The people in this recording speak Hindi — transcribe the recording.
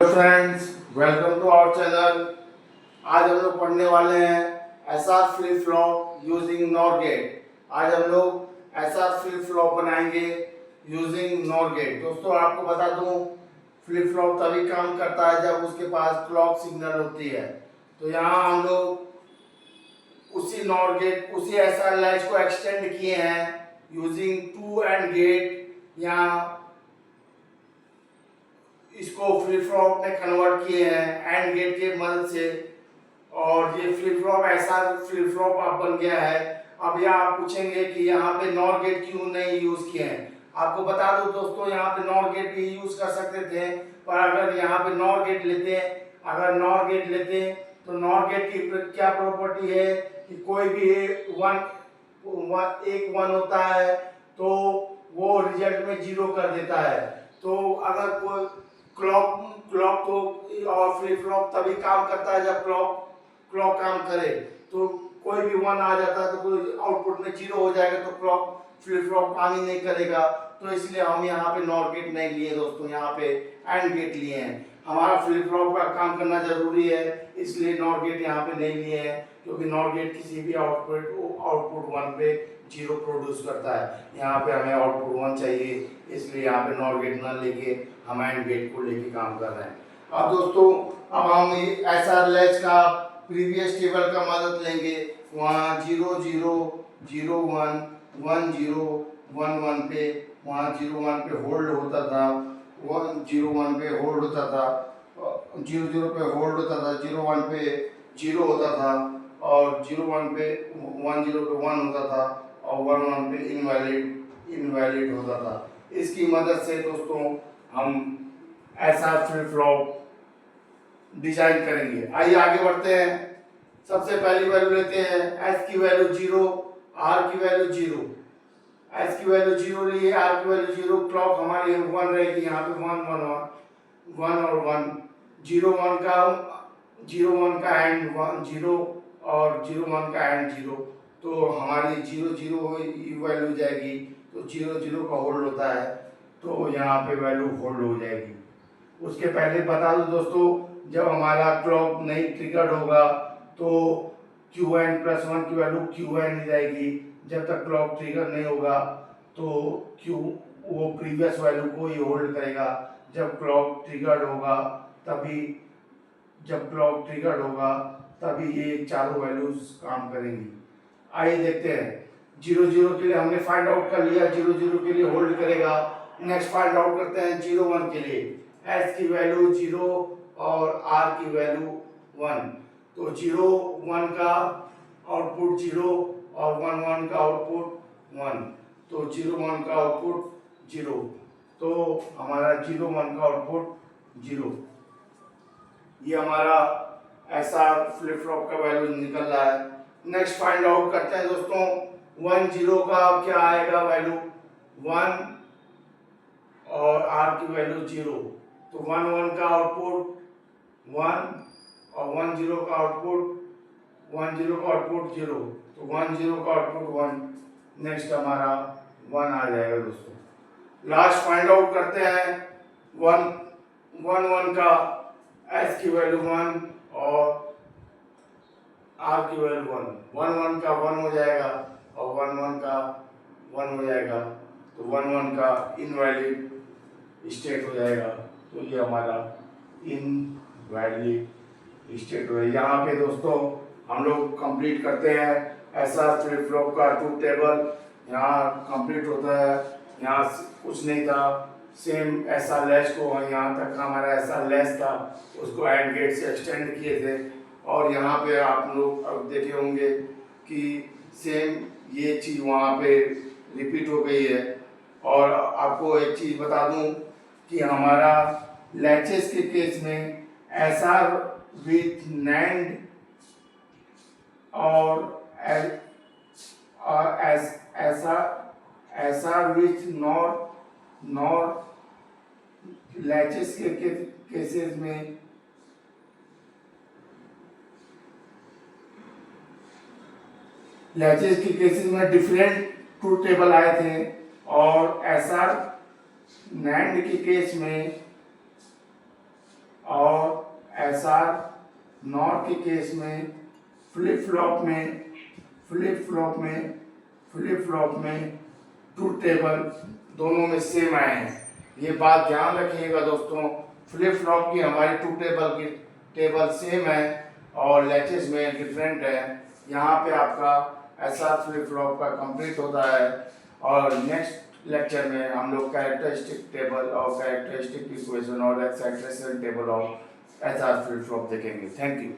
Friends, welcome to our channel. आज हम लोग पढ़ने वाले हैं SR flip flop using NOR gate. आज हम लोग एसआर फ्लिप फ्लॉप बनाएंगे यूजिंग नॉर गेट। दोस्तों, आपको बता दूं, फ्लिप फ्लॉप तभी काम करता है जब उसके पास क्लॉक सिग्नल होती है। तो यहाँ हम लोग उसी नॉर गेट, उसी एसआर लैच को एक्सटेंड किए हैं यूजिंग टू एंड गेट। यहाँ इसको फ्लिप फ्लॉप में कन्वर्ट किए हैं एंड गेट के मदद से, और ये फ्लिप फ्लॉप ऐसा फ्लिप फ्लॉप अब बन गया है। अब यहाँ आप पूछेंगे कि यहाँ पे नॉर गेट क्यों नहीं यूज किए हैं। आपको बता दो दोस्तों, यहाँ पे नॉर गेट भी यूज कर सकते थे, पर अगर यहाँ पे नॉर गेट लेते हैं, तो नॉर गेट की क्या प्रॉपर्टी है कि कोई भी एक वन होता है तो वो रिजल्ट में जीरो कर देता है। तो अगर कोई क्लॉक तो और फ्लिप फ्लॉप तभी काम करता है जब क्लॉक काम करे। तो कोई भी वन आ जाता है तो कोई आउटपुट में जीरो हो जाएगा, तो क्लॉक फ्लिप फ्लॉप काम ही नहीं करेगा। तो इसलिए हम यहाँ पे नॉर गेट नहीं लिए दोस्तों, यहाँ पे एंड गेट लिए हैं। हमारा फ्लिप फ्लॉप का काम करना जरूरी है, इसलिए नॉर गेट यहाँ पे नहीं लिए हैं, क्योंकि नॉर गेट किसी भी आउटपुट वन पे जीरो प्रोड्यूस करता है। यहाँ पे हमें आउटपुट वन चाहिए, इसलिए यहाँ पे नॉर गेट ना लेके हम एंड गेट को लेके काम कर रहे हैं। अब दोस्तों, अब हम एसआर लैच का प्रीवियस टेबल का मदद लेंगे। वहाँ 0 0 0 1 1 0 1 1 पे, वहाँ 0 1 पे होल्ड होता था, 1 0 1 पे होल्ड होता था, 0 0 पे होल्ड होता था, 0 1 पे 0 होता था, और 0 1 पे 1 0 पे 1 होता था, और 1 1 पे इनवैलिड होता था। इसकी मदद से दोस्तों हम ऐसा फ्लिप फ्लॉप डिजाइन करेंगे। आइए आगे बढ़ते हैं। सबसे पहली वैल्यू लेते हैं, एस की वैल्यू 0, आर की वैल्यू 0। एस की वैल्यू 0 लिए, आर की वैल्यू 0, क्लॉक हमारी 1 रहेगी। यहाँ पे 1 1 1 और 1, 0 1 का एंड 0 और 0 1 का एंड 0, तो हमारी 0 0 वैल्यू जाएगी। तो 0 0 का होल्ड होता है, तो यहाँ पे वैल्यू होल्ड हो जाएगी। उसके पहले बता दो दोस्तों, जब हमारा क्लॉक नहीं ट्रिगर्ड होगा तो Qn+1 की वैल्यू Qn ही रहेगी। जब तक क्लॉक ट्रिगर नहीं होगा तो Q वो प्रीवियस वैल्यू को ही होल्ड करेगा। जब क्लॉक ट्रिगर्ड होगा तभी ये चारों वैल्यूज काम करेंगी। आइए देखते हैं। 0 0 के लिए हमने फाइंड आउट कर लिया, 0 0 के लिए होल्ड करेगा। नेक्स्ट फाइंड आउट करते हैं 0 1 के लिए। एस की वैल्यू 0 और आर की वैल्यू 1, तो 0 1 का आउटपुट 0 और 1 1 का आउटपुट 1, तो 0 1 का आउटपुट 0, तो हमारा 0 1 का आउटपुट 0। ये हमारा ऐसा फ्लिप फ्लॉप का वैल्यू निकल रहा है। नेक्स्ट फाइंड आउट करते हैं दोस्तों, 1 0 का क्या आएगा वैल्यू 1 और आर की वैल्यू 0, तो 1 1 का आउटपुट 1 और 1 0 का आउटपुट 0, तो 1 0 का आउटपुट 1। नेक्स्ट हमारा 1 आ जाएगा दोस्तों। लास्ट फाइंड आउट करते हैं 1 1 का एस की वैल्यू 1 और आर की वैल्यू 1, 1 1 का 1 हो जाएगा और 1 1 का 1 हो जाएगा, तो 1 1 का इनवैलिड स्टेट हो जाएगा। तो ये हमारा इनवैलिड स्टेट हो। यहाँ पे दोस्तों हम लोग कंप्लीट करते हैं ऐसा फ्लिप फ्लॉप का ट्रूथ टेबल। यहाँ कंप्लीट होता है। यहाँ कुछ नहीं था, सेम ऐसा लैच को यहाँ तक हमारा ऐसा लैच था, उसको एंड गेट से एक्सटेंड किए थे। और यहाँ पे आप लोग अब देखे होंगे कि सेम ये चीज़ वहाँ पे रिपीट हो गई है। और आपको एक चीज़ बता दूँ कि हमारा लैचेस के केस में एसआर विथ नैंड और एसआर विथ नॉर लैचेस के केसेस में डिफरेंट ट्रूथ टेबल आए थे, और एसआर नैंड के केस में SR नॉर के केस में फ्लिप फ्लॉप में ट्रूथ टेबल दोनों में सेम आए हैं। ये बात ध्यान रखिएगा दोस्तों, फ्लिप फ्लॉप की हमारी ट्रूथ टेबल की टेबल सेम है और लैचेस में डिफरेंट है। यहाँ पे आपका SR फ्लिप फ्लॉप का कंप्लीट होता है और नेक्स्ट लेक्चर में हम लोग कैरेक्टरिस्टिक टेबल और कैरेक्टरिस्टिक इक्वेशन और excitation table of SR flip flop देखेंगे। Thank you.